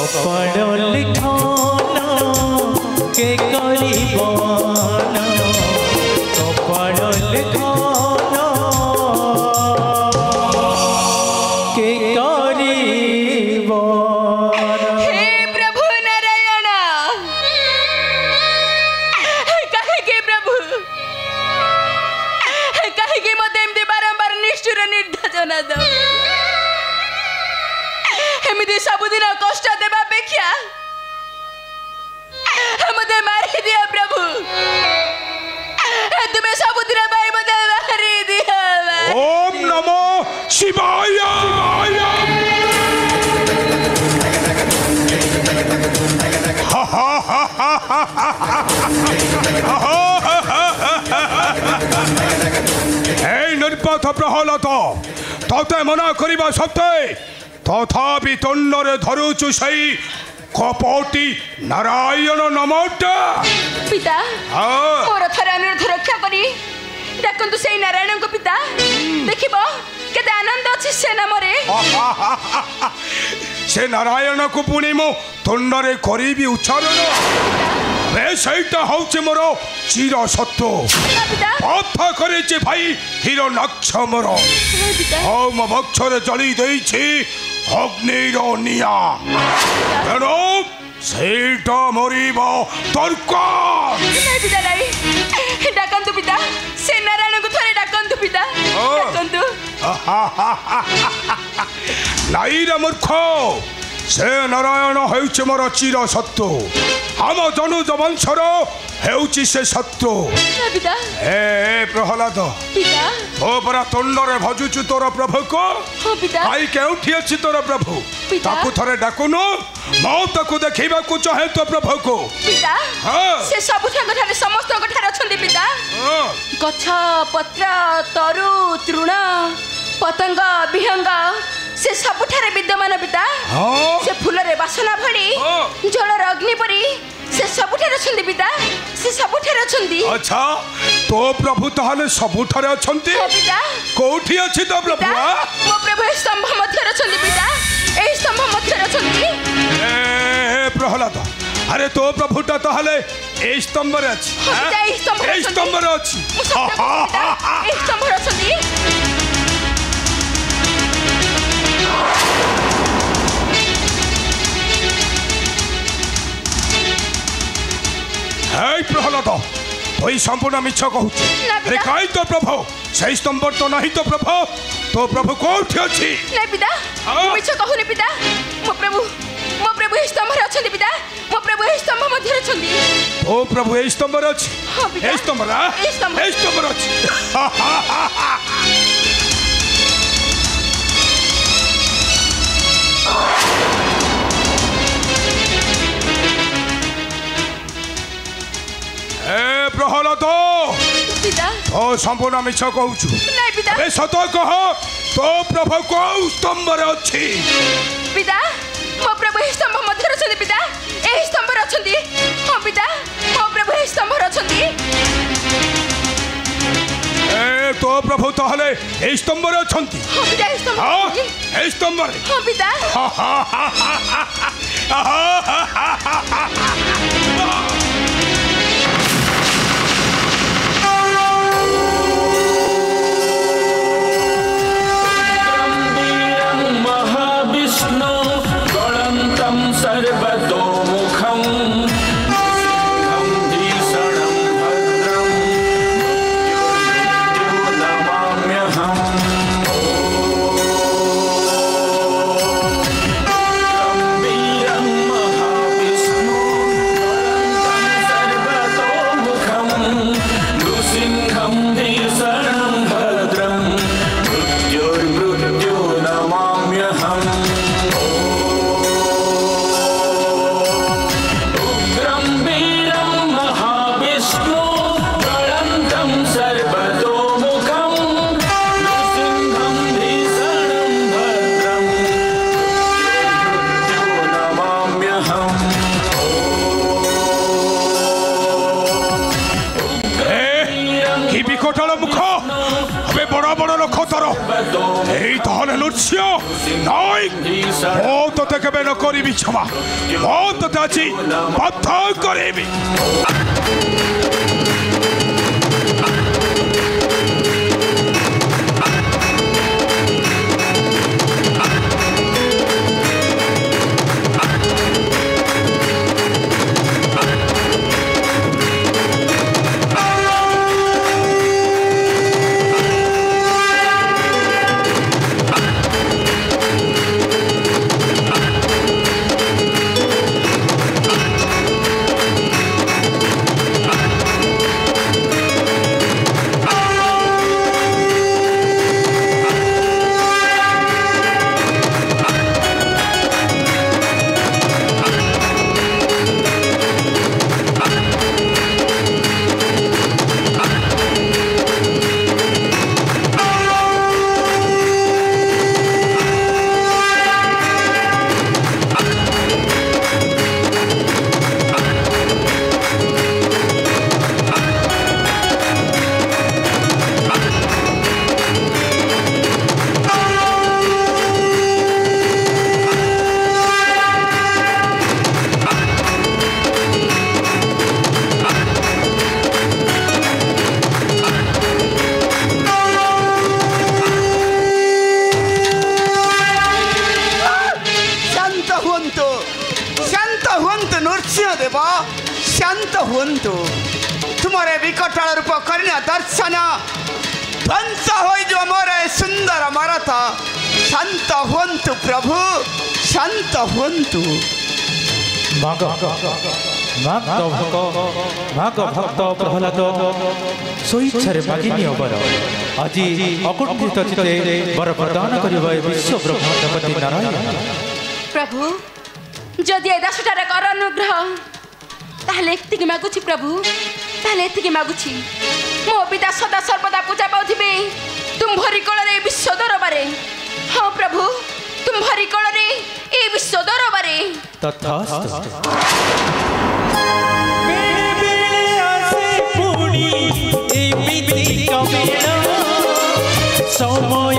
कपाल लिखन के करिबन कपाल लिखन के करिबन। हे प्रभु नारायण कहीं प्रभु कहीं मत एमती बारंबार निष्ठुर निर्धाजना दो एमती सबुदिन कष्ट देवा अपेक्षा मत मारी दिया प्रभु तुम्हें सबुदिन मत मारी दिया। ओम नमो शिवाय। निर्पथ प्रहलाद तते मना करवा सत्वे तथापि तंडरे धरुचु सही कपटी नारायण नमोटा। पिता मोर थर अनुरोध रक्षा करी डाकंतु से नारायण को पिता देखिबो केते आनंद अछि से नामरे से नारायण को पुणी मो तंडरे करीबी उच्चारण रे सहीटा होचे मोर चिर सत्व पथा करे भाई हिरो नक्ष मोर ओम बक्षरे जली देछि अग्निर निया तेणु सेटा मरिब दरकार पिता नहीं डाकंतु पिता से नारायण को थरे डाकंतु पिता डाकंतु नाई रे मूर्ख से नारायण हेउछि मोर चिर सत्व आम जनुज वंशर हेउछि से सत्व। ए प्रहलाद तो परा तंडरे भजुचु तोर प्रभु को भाई केउठी अछि तोर प्रभु ताकू थरे डाकुनु मो ताकू देखिबा को चाहे तो प्रभु को पिता से सब ठारे समस्त ठारे अछंती पिता गछ पत्र तरु तृण पतंग विहंग से सबुठारे विद्यमान पिता से फूल रे बासना भड़ी जलर अग्नि परी से सबुठारे अछंती पिता से सबुठारे अछंती। अच्छा तो प्रभु ताहले सबुठारे अछंती पिता कोठी अछि तो प्रभु मो प्रभु स्तंभ मध्य अछंती पिता ए स्तंभ मध्य अछंती। ए प्रहलाद अरे तो प्रभुटा ताहले ए स्तंभ रे अछि ए स्तंभ रे अछि ए स्तंभ रे अछंती। हे प्रहलाद तोई संपूर्ण मिछ कहू अरे काई तो प्रभु सही स्तंभ तो नहीं तो प्रभु कोठी अछि नहीं पिता मिछ कहूनी पिता मो प्रभु ए स्तंभ रे अछंती पिता मो प्रभु ए स्तंभ मध्य अछंती ओ प्रभु ए स्तंभ रे अछि ए स्तंभ रे अछि ए प्रहलाद पिता ओ संपूर्ण मिछ कहूछु नहीं पिता ए सत कह तो प्रभु को स्तंभ रे अछि पिता मो प्रभु ए स्तंभ मध्य अछंती पिता ए स्तंभ रे अछंती हां पिता मो प्रभु ए स्तंभ रे अछंती। ए तो प्रभु ताहले ए स्तंभ रे अछंती हां पिता ए स्तंभ ए स्तंभ रे हां पिता রাবণের খতর এই তাহলে লুচ্ছ নয় ও তোতে কেবে ন করিবি ক্ষমা ও তোতে আছি বাধ্য করিবি शांत हुंतु तुम्हारे विकट रूप करिना दर्शन ध्वंस हो मोरे सुंदर मरथ शांत हुंतु प्रभु शांत हुंतु भक्त प्रहलाद स्वेच्छा मागिनी बर आज अकुंठित चित्ते वर प्रदान करिबा विश्व ब्रह्मांडपति नारायण प्रभु जदि ए दासटार कर अनुग्रह ताहले एतिकी मागुछि प्रभु ताहले एतिकी मागुछि मो पिता सदा सर्वदा पूजा पाउथिबे तुम भरी कोଳରେ विश्व दरबारे हाँ प्रभु तुम भरी कोଳରେ ए विश्व दरबारे तथास्तु बेले बेले आसे पुणी एमिति कमेला समय